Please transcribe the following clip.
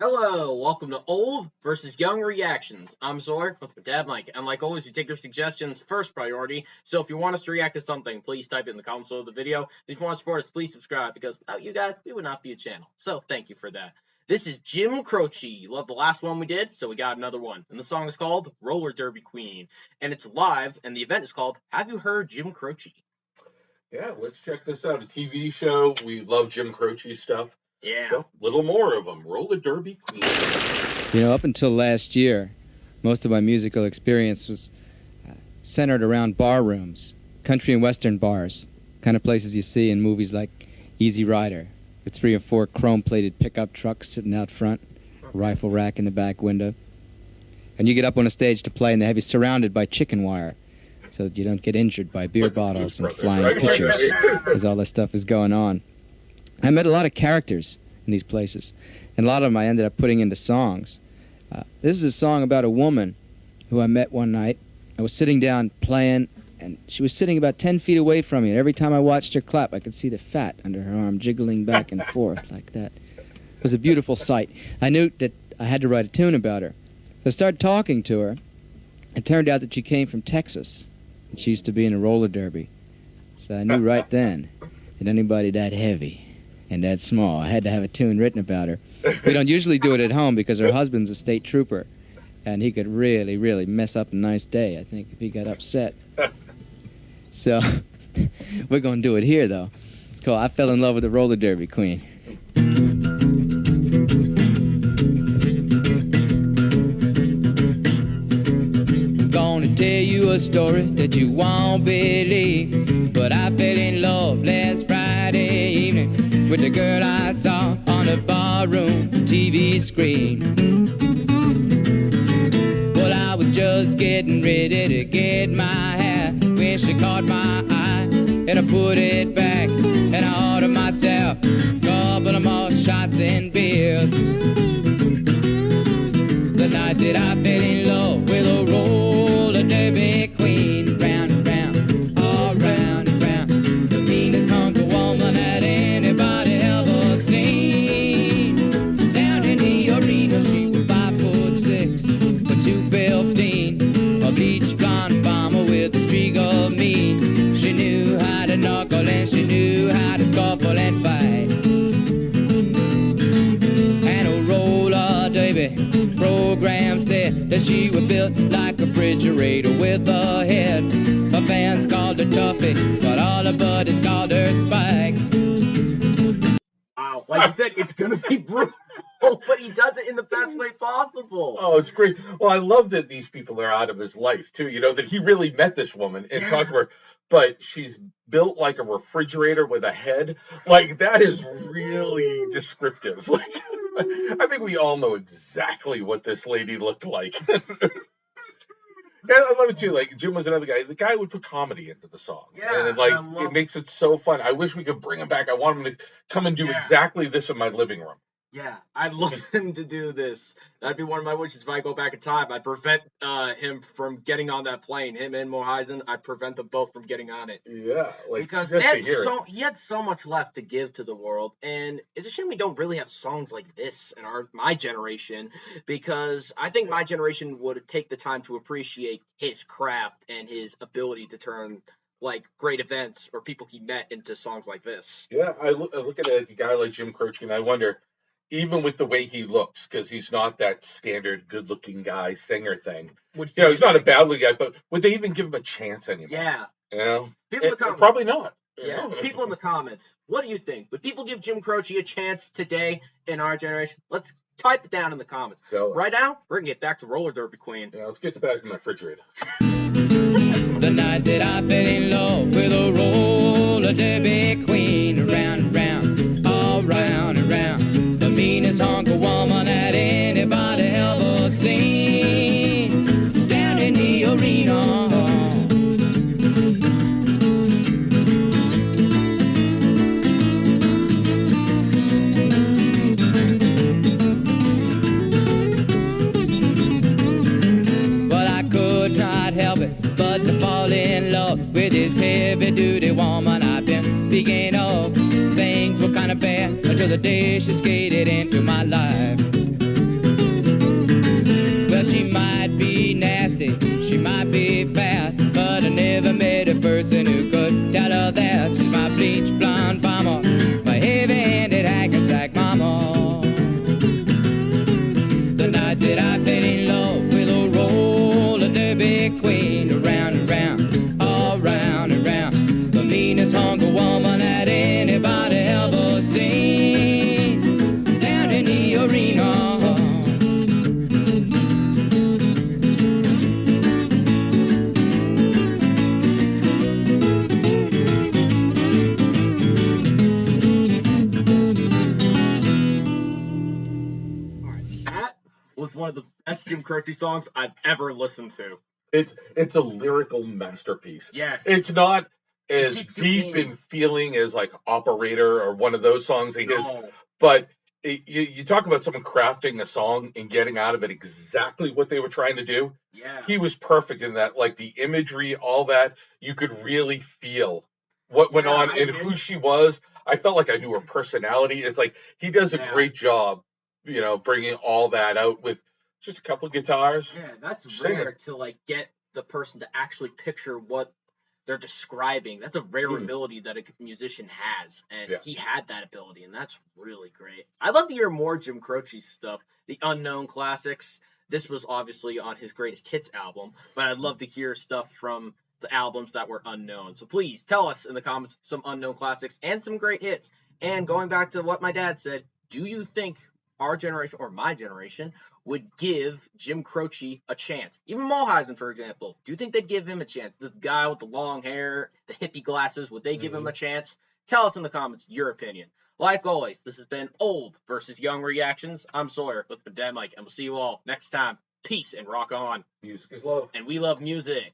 Hello, welcome to Old versus Young Reactions. I'm Sawyer with my dad Mike, and like always, we take your suggestions first priority. So if you want us to react to something, please type it in the comments below the video. And if you want to support us, please subscribe, because without you guys, we would not be a channel. So thank you for that. This is Jim Croce. You loved the last one we did, so we got another one. And the song is called Roller Derby Queen. And it's live, and the event is called Have You Heard Jim Croce? Yeah, let's check this out. A TV show. We love Jim Croce's stuff. Yeah. So, little more of them. Roller Derby Queen. You know, up until last year, most of my musical experience was centered around bar rooms, country and western bars, kind of places you see in movies like Easy Rider, with 3 or 4 chrome-plated pickup trucks sitting out front, a rifle rack in the back window. And you get up on a stage to play, and they have you surrounded by chicken wire so that you don't get injured by beer bottles and flying pitchers as all this stuff is going on. I met a lot of characters in these places, and a lot of them I ended up putting into songs. This is a song about a woman who I met one night. I was sitting down playing, and she was sitting about 10 feet away from me, and every time I watched her clap, I could see the fat under her arm jiggling back and forth like that. It was a beautiful sight. I knew that I had to write a tune about her. So I started talking to her. It turned out that she came from Texas, and she used to be in a roller derby. So I knew right then that anybody that heavy and that small, I had to have a tune written about her. We don't usually do it at home because her husband's a state trooper, and he could really, really mess up a nice day, I think, if he got upset. So we're going to do it here, though. It's called I Fell in Love with the Roller Derby Queen. I'm gonna tell you a story that you won't believe, but I fell in love last Friday evening with the girl I saw on the barroom TV screen. Well, I was just getting ready to get my hat when she caught my eye, and I put it back, and I ordered myself a couple of more shots and beers. The night that I fell in love with a roller derby queen, round and round, all round and round, the meanest hunk of woman that anybody ever seen. Down in the arena, she was 5'6", but 215, a bleach blonde bomber with a streak of mean. She knew how to knuckle and she knew how to scuffle and fight. And a roller derby program said that she was built like a refrigerator with a head. Her fans called her Tuffy, but all her buddies called her Spike. Wow, like you said, it's gonna be brutal, but he does it in the best way possible. Oh, it's great. Well, I love that these people are out of his life, too. You know, that he really met this woman and talked to her, but she's built like a refrigerator with a head. Like, that is really descriptive. Like, I think we all know exactly what this lady looked like. Yeah, I love it too. Like, Jim was another guy. The guy would put comedy into the song. Yeah, and it makes it so fun. I wish we could bring him back. I want him to come and do exactly this in my living room. Yeah, I'd love him to do this. That'd be one of my wishes if I go back in time. I'd prevent him from getting on that plane. Him and Moheisen, I'd prevent them both from getting on it. Yeah, like, because he had so much left to give to the world, and it's a shame we don't really have songs like this in my generation, because I think my generation would take the time to appreciate his craft and his ability to turn like great events or people he met into songs like this. Yeah, I look at a guy like Jim Croce and I wonder, even with the way he looks, because he's not that standard good-looking guy singer thing. He's not a bad-looking guy, but would they even give him a chance anymore? Yeah. You know? People in the comments, probably not. Yeah. People in the comments, what do you think? Would people give Jim Croce a chance today in our generation? Let's type it down in the comments. Right now, we're going to get back to Roller Derby Queen. Yeah, let's get back to my refrigerator. The night that I fell in love with a roller derby queen, around and round, all round and round, the meanest hunk of woman that anybody ever seen. Down in the arena. But I could not help it but to fall in love with this heavy-duty woman I've been speaking of. Things were kind of bad until the day she skated into my life. was one of the best Jim Croce songs I've ever listened to. It's a lyrical masterpiece. Yes. It's not as gets you deep in. in feeling as like Operator or one of those songs he has, No. but you talk about someone crafting a song and getting out of it exactly what they were trying to do. Yeah. He was perfect in that, like the imagery, all that. You could really feel what went Yeah, on I and did. who she was. I felt like I knew her personality. It's like he does a Yeah. great job, bringing all that out with just a couple guitars. Yeah, that's Singing. rare to like get the person to actually picture what they're describing. That's a rare ability that a musician has, and Yeah. he had that ability, and that's really great. I'd love to hear more Jim Croce stuff, the unknown classics. This was obviously on his greatest hits album, but I'd love to hear stuff from the albums that were unknown. So please tell us in the comments some unknown classics and some great hits. And going back to what my dad said, do you think our generation or my generation would give Jim Croce a chance? Even Mulhausen, for example. Do you think they'd give him a chance? This guy with the long hair, the hippie glasses, would they give him a chance? Tell us in the comments your opinion. Like always, this has been Old versus Young Reactions. I'm Sawyer with my dad Mike, and we'll see you all next time. Peace and rock on. Music is love. And we love music.